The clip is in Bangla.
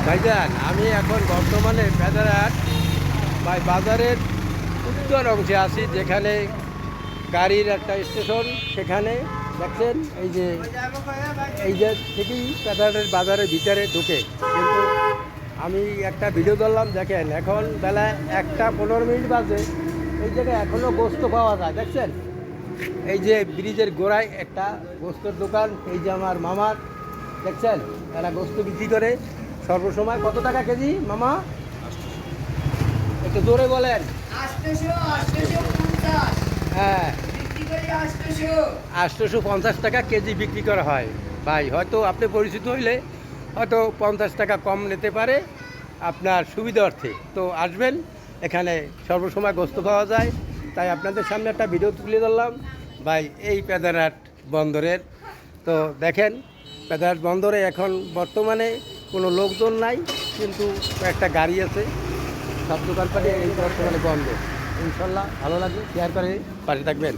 ভাইজান আমি এখন বর্তমানে ফেদারহাট বাজারের উত্তর অংশে আছি, যেখানে গাড়ির একটা স্টেশন। সেখানে দেখছেন এই যে থেকেই ফেদারহাটের বাজারের ভিতরে ঢুকে। কিন্তু আমি একটা ভিডিও ধরলাম, দেখেন এখন বেলা 1:15 বাজে, এই জায়গায় এখনও গোস্ত পাওয়া যায়। দেখছেন এই যে ব্রিজের গোড়ায় একটা গোস্তের দোকান, এই যে আমার মামার, দেখছেন এরা গোস্ত বিক্রি করে সর্বসময়। কত টাকা কেজি মামা, একটু জোরে বলেন? 850 টাকা কেজি বিক্রি করা হয়। ভাই হয়তো আপনি পরিচিত হইলে হয়তো 50 টাকা কম নিতে পারে আপনার সুবিধার্থে। তো আসবেন, এখানে সর্বসময় গোস্ত পাওয়া যায়। তাই আপনাদের সামনে একটা ভিডিও তুলে ধরলাম ভাই এই ফেদারহাট বন্দরের। তো দেখেন ফেদারহাট বন্দরে এখন বর্তমানে কোনো লোকজন নাই, কিন্তু একটা গাড়ি আছে। সব দোকানপাটে এই বর্তমানে বন্ধ। ইনশাল্লাহ ভালো লাগবে, শেয়ার করে পাশে থাকবেন।